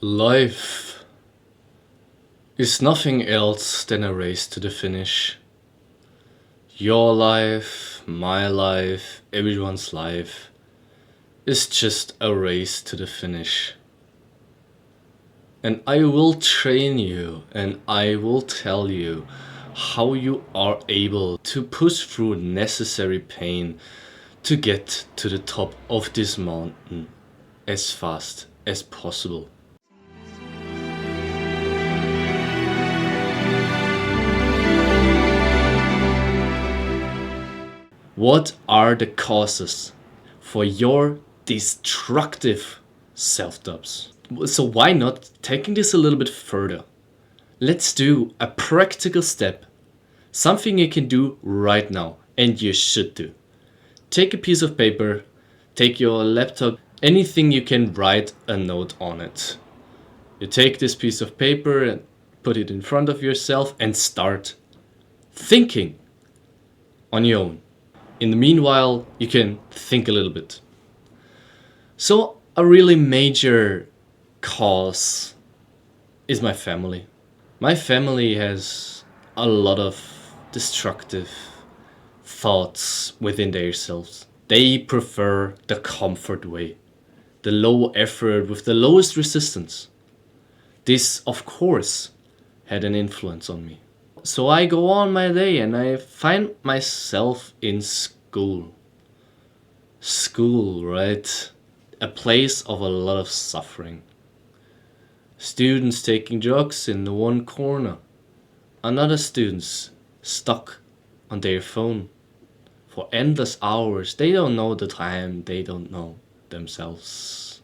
Life is nothing else than a race to the finish. Your life, my life, everyone's life is just a race to the finish. And I will train you and I will tell you how you are able to push through necessary pain to get to the top of this mountain as fast as possible. What are the causes for your destructive self-doubts? So why not taking this a little bit further? Let's do a practical step, something you can do right now, and you should do. Take a piece of paper, take your laptop, anything you can write a note on it. You take this piece of paper and put it in front of yourself and start thinking on your own. In the meanwhile, you can think a little bit. So a really major cause is my family. My family has a lot of destructive thoughts within themselves. They prefer the comfort way, the low effort with the lowest resistance. This, of course, had an influence on me. So I go on my day and I find myself in school. School, right? A place of a lot of suffering. Students taking drugs in the one corner. Another students stuck on their phone for endless hours. They don't know the time, they don't know themselves.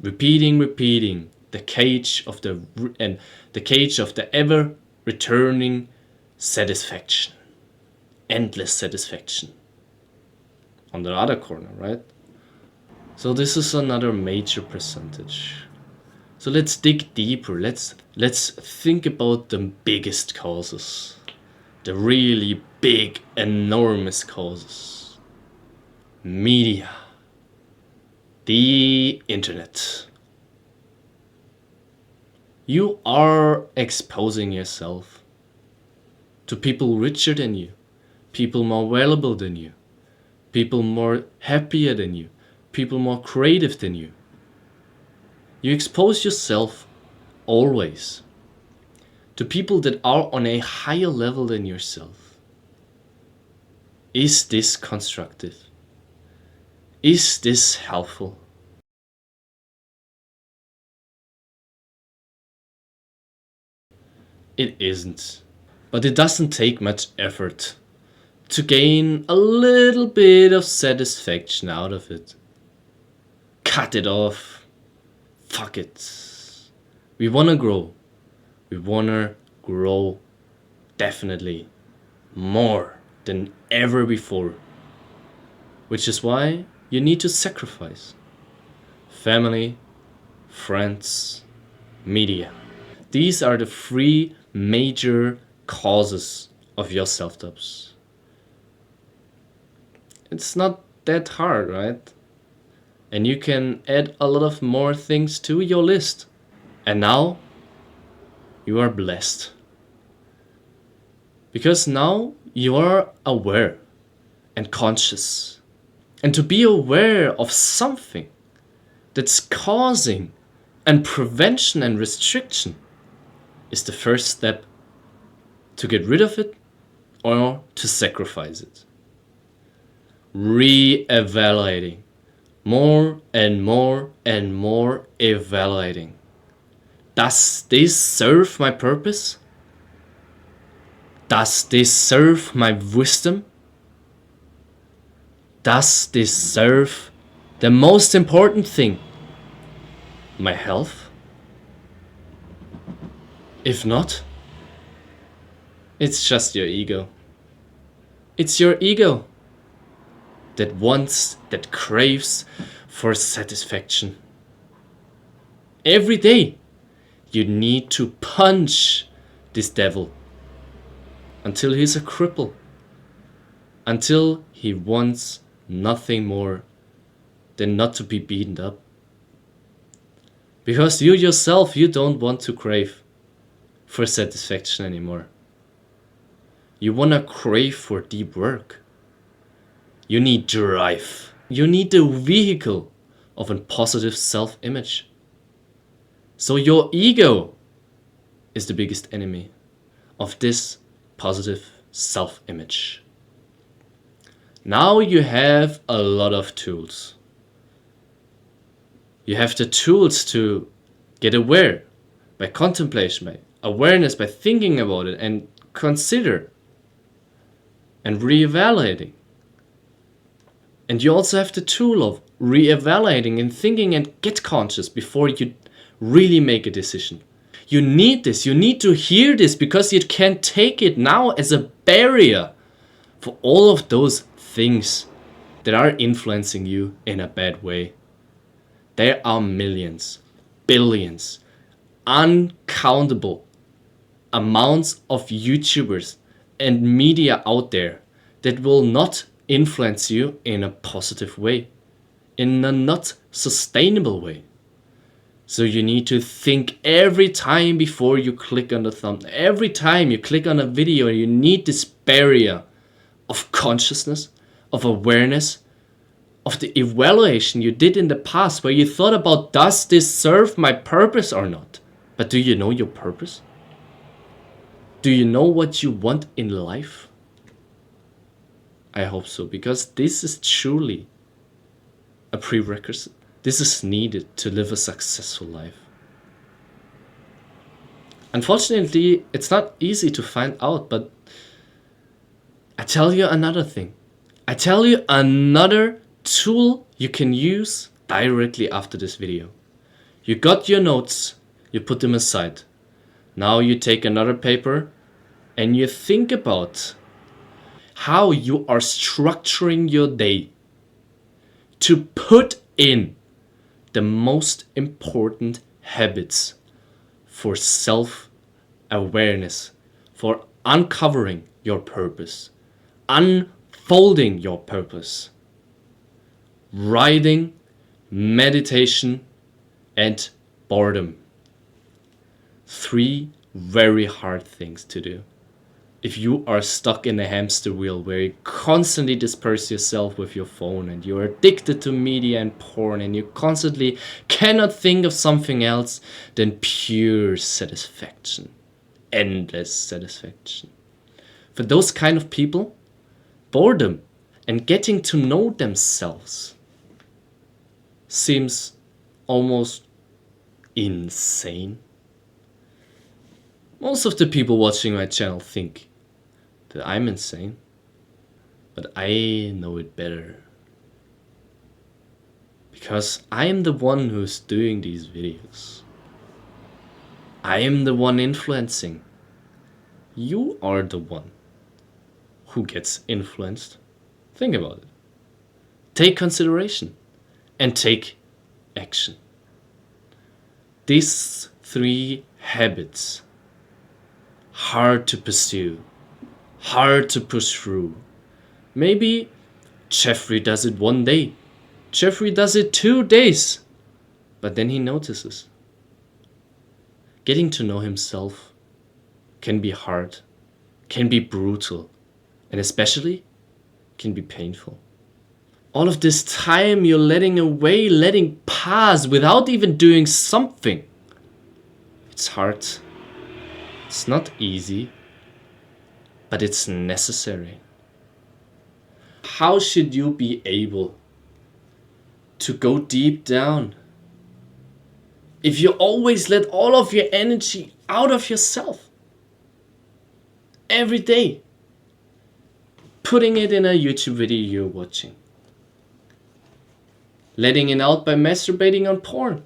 Repeating, the cage of the ever returning satisfaction. Endless satisfaction. On the other corner, right? So this is another major percentage. So let's dig deeper. Let's think about the biggest causes. The really big, enormous causes. Media. The internet. You are exposing yourself to people richer than you, people more valuable than you, people more happier than you, people more creative than you. You expose yourself always to people that are on a higher level than yourself. Is this constructive? Is this helpful? It isn't. But it doesn't take much effort to gain a little bit of satisfaction out of it. Cut it off. Fuck it. We wanna grow. We wanna grow definitely more than ever before. Which is why you need to sacrifice family, friends, media. These are the three major causes of your self-doubts. It's not that hard, right? And you can add a lot of more things to your list. And now you are blessed. Because now you are aware and conscious. And to be aware of something that's causing and prevention and restriction is the first step to get rid of it or to sacrifice it. Re-evaluating. More and more and more evaluating. Does this serve my purpose? Does this serve my wisdom? Does this serve the most important thing, my health? If not, it's just your ego. It's your ego that wants, that craves for satisfaction. Every day you need to punch this devil until he's a cripple, until he wants nothing more than not to be beaten up. Because you yourself, you don't want to crave for satisfaction anymore. You want to crave for deep work. You need drive. You need the vehicle of a positive self-image. So your ego is the biggest enemy of this positive self-image. Now you have a lot of tools. You have the tools to get aware by contemplation, by awareness, by thinking about it and consider and reevaluating. And you also have the tool of reevaluating and thinking and get conscious before you really make a decision. You need this. You need to hear this because you can't take it now as a barrier for all of those things that are influencing you in a bad way. There are millions, billions, uncountable amounts of YouTubers and media out there that will not influence you in a positive way, in a not sustainable way. So you need to think every time before you click on the thumb. Every time you click on a video, you need this barrier of consciousness, of awareness, of the evaluation you did in the past where you thought about, does this serve my purpose or not? But do you know your purpose? Do you know what you want in life? I hope so, because this is truly a prerequisite. This is needed to live a successful life. Unfortunately, it's not easy to find out, but I tell you another thing. I tell you another tool you can use directly after this video. You got your notes, you put them aside. Now you take another paper and you think about how you are structuring your day to put in the most important habits for self-awareness, for uncovering your purpose, unfolding your purpose. Writing, meditation, and boredom. 3 very hard things to do. If you are stuck in a hamster wheel where you constantly disperse yourself with your phone and you're addicted to media and porn and you constantly cannot think of something else than pure satisfaction, endless satisfaction. For those kind of people, boredom and getting to know themselves seems almost insane. Most of the people watching my channel think that I'm insane, but I know it better. Because I am the one who's doing these videos. I am the one influencing. You are the one who gets influenced. Think about it. Take consideration and take action. These 3 habits, hard to pursue, hard to push through. Maybe Jeffrey does it 1 day. Jeffrey does it 2 days. But then he notices. Getting to know himself can be hard, can be brutal, and especially can be painful. All of this time you're letting pass without even doing something. It's hard. It's not easy, but it's necessary. How should you be able to go deep down if you always let all of your energy out of yourself? Every day. Putting it in a YouTube video you're watching. Letting it out by masturbating on porn.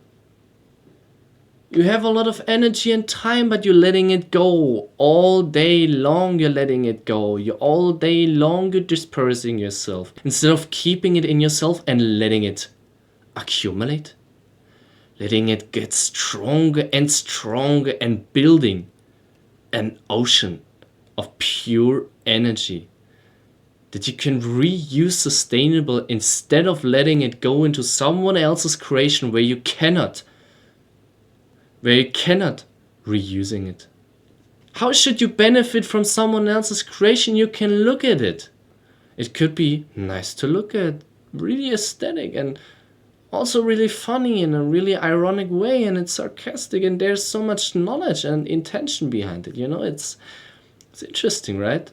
You have a lot of energy and time, but you're letting it go. All day long you're letting it go. All day long you're dispersing yourself. Instead of keeping it in yourself and letting it accumulate. Letting it get stronger and building an ocean of pure energy that you can reuse sustainable instead of letting it go into someone else's creation where you cannot where you cannot reusing it? How should you benefit from someone else's creation? You can look at it. It could be nice to look at, really aesthetic, and also really funny in a really ironic way, and it's sarcastic, and there's so much knowledge and intention behind it. It's interesting, right?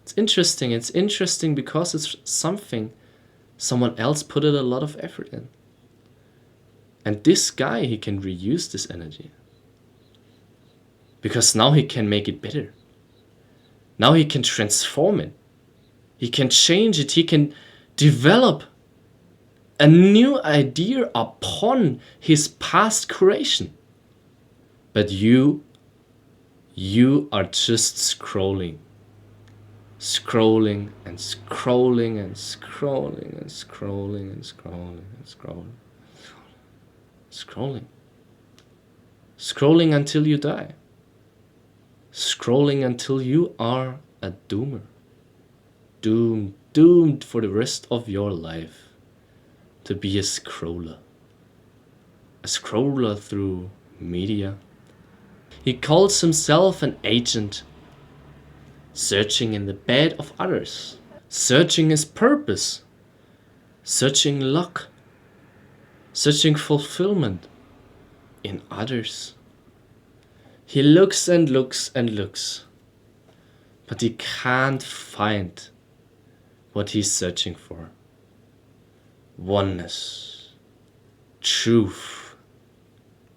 It's interesting because it's something someone else put a lot of effort in. And this guy, he can reuse this energy. Because now he can make it better. Now he can transform it. He can change it. He can develop a new idea upon his past creation. But you are just scrolling and scrolling and scrolling and scrolling and scrolling and scrolling and scrolling. Scrolling until you die. Scrolling until you are a doomer. Doomed for the rest of your life to be a scroller. A scroller through media. He calls himself an agent, searching in the bed of others, searching his purpose, searching luck, searching fulfillment in others. He looks and looks and looks, but he can't find what he's searching for. Oneness, truth,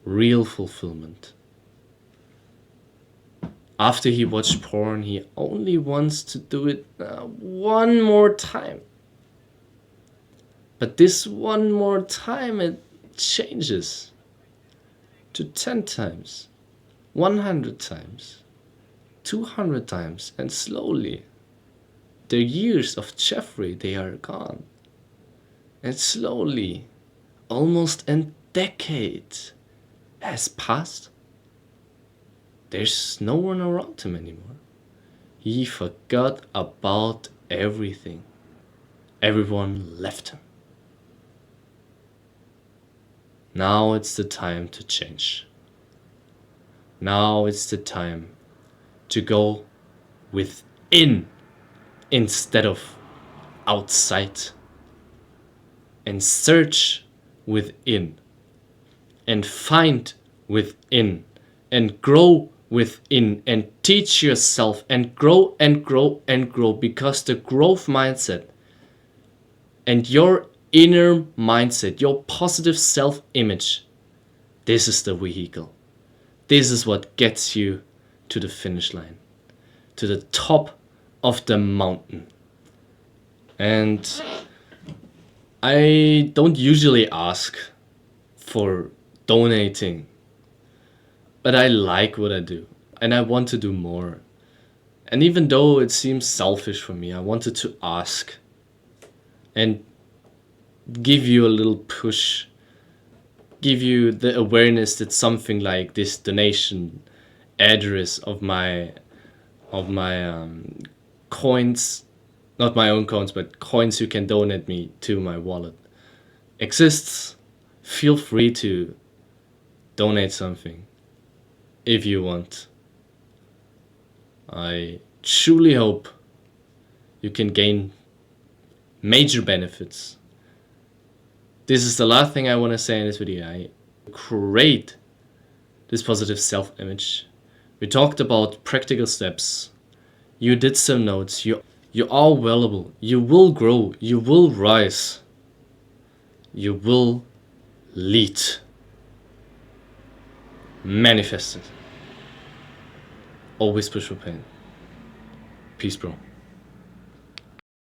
real fulfillment. After he watched porn, he only wants to do it one more time. But this one more time, it changes to 10 times, 100 times, 200 times, and slowly the years of Jeffrey, they are gone. And slowly, almost a decade has passed. There's no one around him anymore. He forgot about everything. Everyone left him. Now it's the time to change. Now it's the time to go within instead of outside. And search within. And find within. And grow within. And teach yourself. And grow and grow and grow. Because the growth mindset and your inner mindset, your positive self-image, this is the vehicle. This is what gets you to the finish line, to the top of the mountain. And I don't usually ask for donating, but I like what I do and I want to do more. And even though it seems selfish for me, I wanted to ask and give you a little push, give you the awareness that something like this donation address of my coins, not my own coins, but coins you can donate me to my wallet exists. Feel free to donate something if you want. I truly hope you can gain major benefits. This is the last thing I want to say in this video. I create this positive self-image. We talked about practical steps. You did some notes. You are valuable. You will grow. You will rise. You will lead. Manifest it. Always push for pain. Peace, bro.